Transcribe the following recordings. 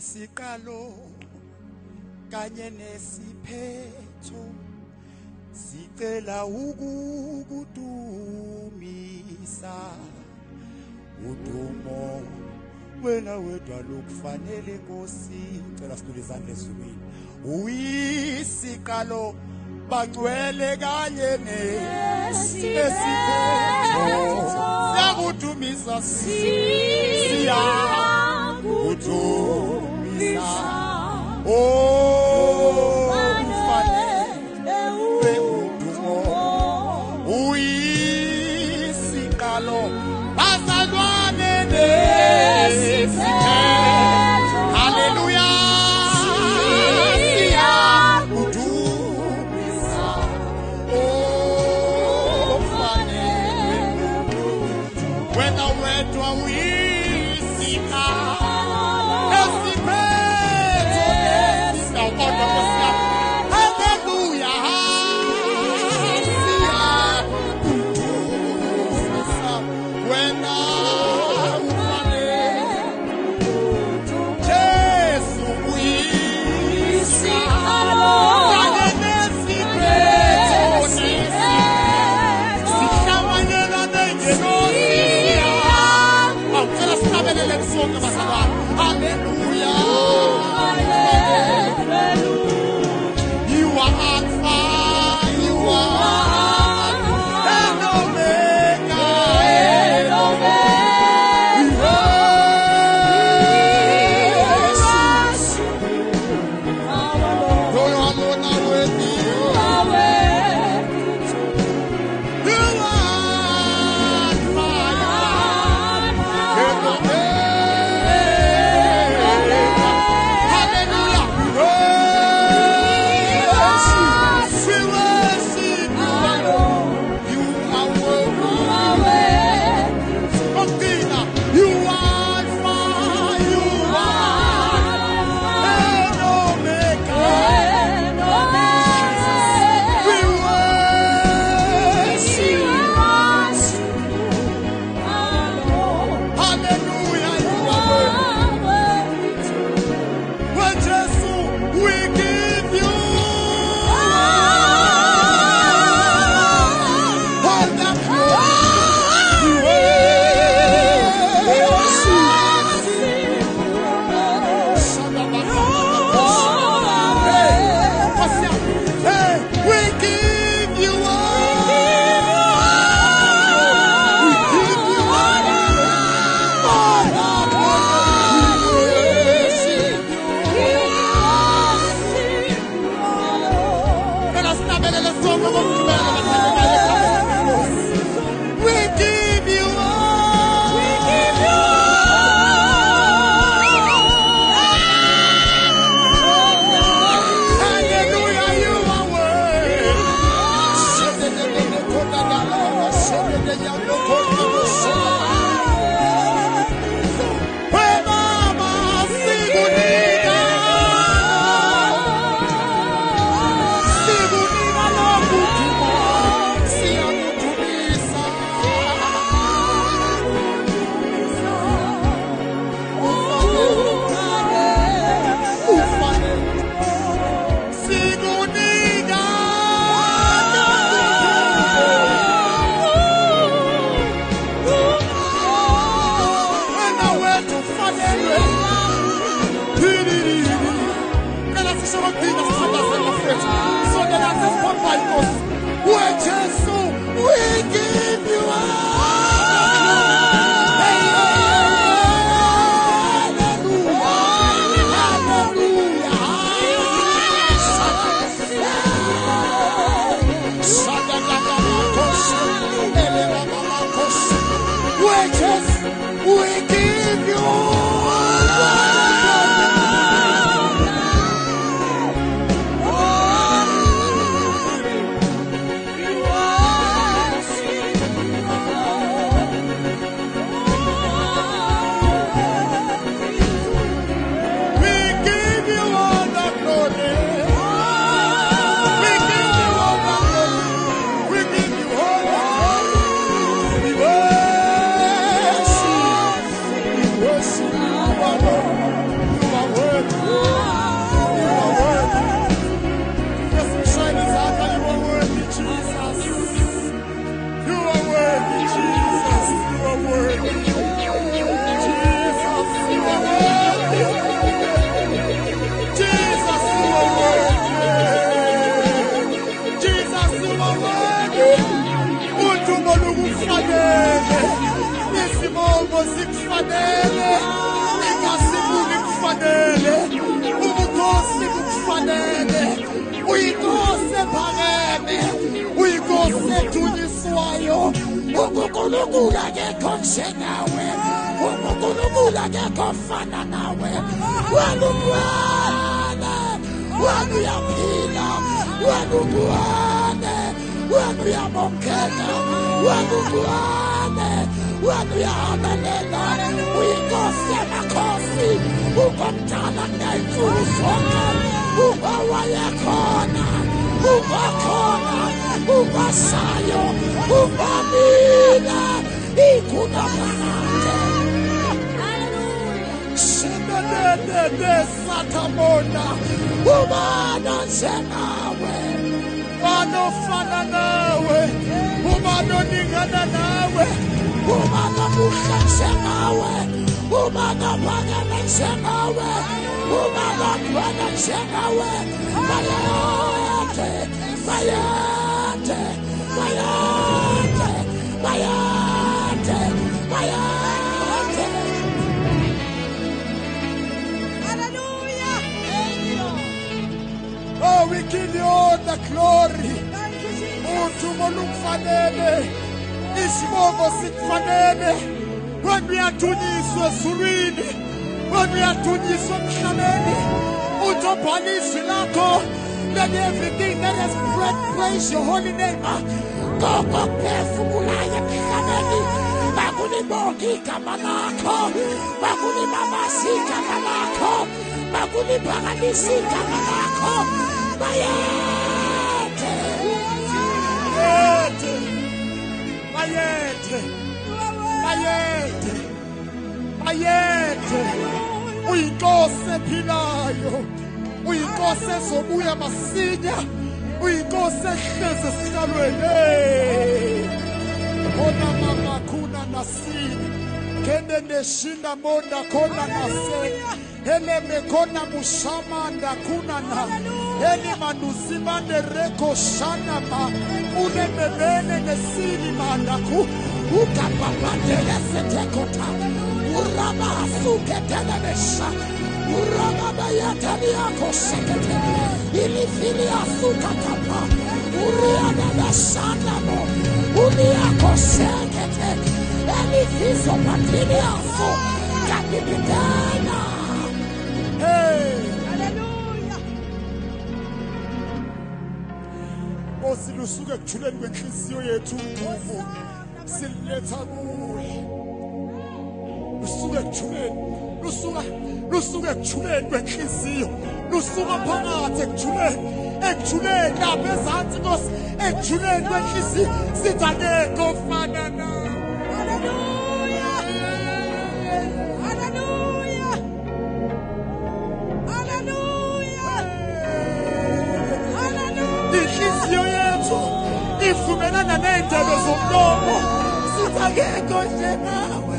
isiqalo kanye nesiphetho sicela ukukudumisa udumo wena wedwa lokufanele Nkosi ngicela sidule izandla ezulwini uyisiqalo bagcwele kanye nesiphetho siyakudumisa siyakudumisa ufanele udumo uyisiqalo bazalwane nesiphetho haleluya siyakudumisa ufanele wena wedwa uyisiqalo odunyiswayo uNkulunkulu akekho njengawe uNkulunkulu akekho ofana nawe wena ungwane wena uyaphila wena ungwane wena uyabongeka wena ungwane wena uyahabelela uyinkosi yamakhosi ukomdala kuney'nsuku zonke ungowayekhona ungakhona ungasayo ungabila ikhuna phakade shebelele sathamona ubana njengawe ubana ofana nawe ubana oningana nawe ubana muhle njengawe ubana phakeme njengawe ubana khona njengawe bayade bayade bayade bayade bayade. Hallelujah. Oh, we give you all the glory. Uthumela ukufanele isibongo sikufanele when we adunyiswe ezulwini when we adunyiswe emhlabeni utobhala izwi lakho. Let everything that has breath praise your holy name. Koko phefumulayo emhlabeni bakulibonga igama lakho bakulibabasa igama lakho bakuliphakamisa igama lakho bayede bayede bayede bayede uyinkosi ephilayo uyinkosi ezobuya masinya uyinkosi ehlezi esihlalweni khona mama khuna nasini kende neshinda monda khona nasenya heleme khona mushamanda khuna na heli manusibande reko shana ma unemebene nesini mandaku ukapapatele setekota uraba suke telebesha uraba bayatani yako sekete ilifili asuka kapa uriada da shana mo uriako sekete elifizo patili aso kapipitana. Hey, hallelujah. Osilusuke kuthuleni kwenhliziyo yethu umvumo siletha kuwe lusuke kuthuleni lusuke ekuthuleni kwenhliziyo lusuka phakathi ekuthuleni lapha ezansi Nkosi ekuthuleni kwenhliziyo sithi akekho ofana nawe. Hallelujah. Hallelujah. Hallelujah. Hallelujah. Inhliziyo yethu ivumelana ney'ndebe zomlomo sithi akekho njengawe.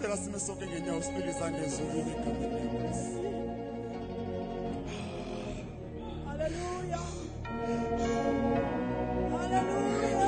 Cela sime sonke ngenyawo sibeke izandla ezulwini egameni leNkosi. Hallelujah. Hallelujah.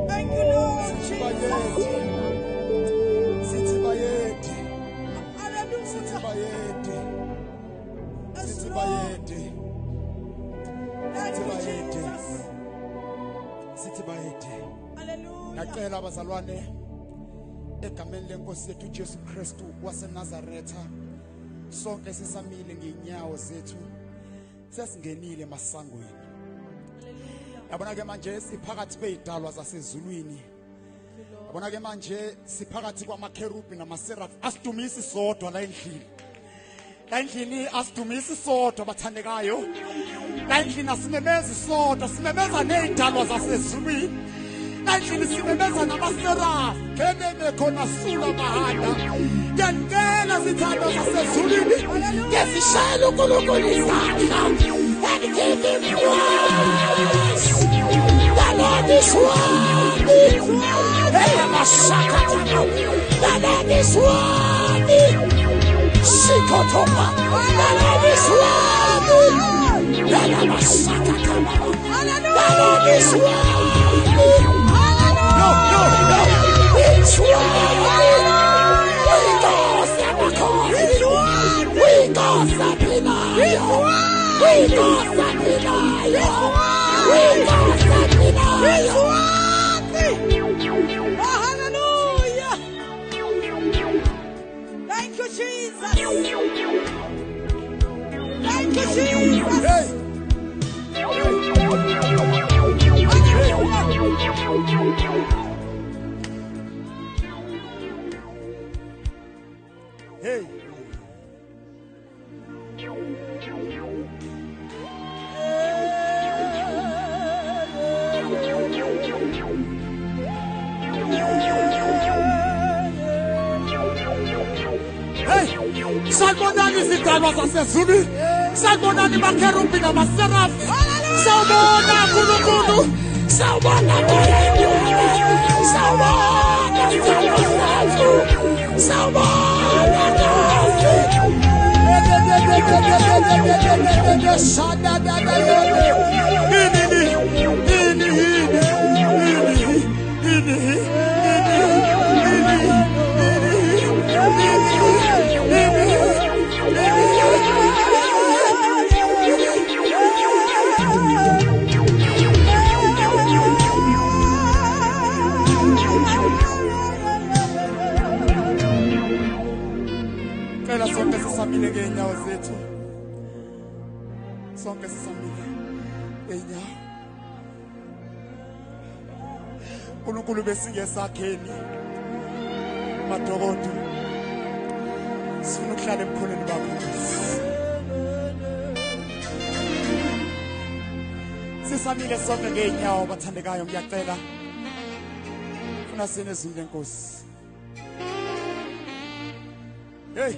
Thank you, Lord Jesus. Ngiyacela abazalwane egameni lenkosi yethu Jesu Kristu waseNazaretha sonke sisamile ngenyawo zethu sesingenile emasangweni. Yabona ke manje siphakathi kwezidalwa zasezulwini. Yabona ke manje siphakathi kwamakherubi namaserafi asidumisa isodwa la endlini. La endlini asidumisa isodwa bathandekayo. La endlini asimemeza isodwa, simemeza nezidalwa zasezulwini. La endlini simemeza namaserafi keneme khona sula mahanda. Yanikela izidalwa zasezulwini ngezishayela uNkulunkulu izandla. And give him praise. The Lord is worthy. The Lord is worthy. Shikotopa. The Lord is worthy. The Lord is worthy. No. It's worthy. We go Sapinaya. We go Sapinaya. Hallelujah. Thank you, Jesus. Thank you, Jesus. Hey. Salmonani izidalwa zasezulwini. Salmonani makherubi namaserafi. Sawubona uNkulunkulu. Sawubona Moyeni. Sawubona izidalwa zethu. Sawubona Nkosi. Cela sonke sisamile ngenyawo zethu. Sonke sisamile ngenyawo. uNkulunkulu besingesakheni madokodo. Sifuna ukuhlala emkhonweni bakho. Sisamile sonke ngenyawo bathandekayo ngiyacela. Funa sine ezwini lenkosi. Hey.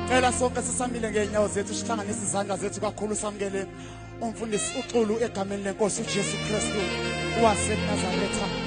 Cela sonke sisamile ngenyawo zethu sihlanganise izandla zethu kakhulu samukele umfundisi uXulu egameni lenkosi uJesu Kristu waseNazaretha.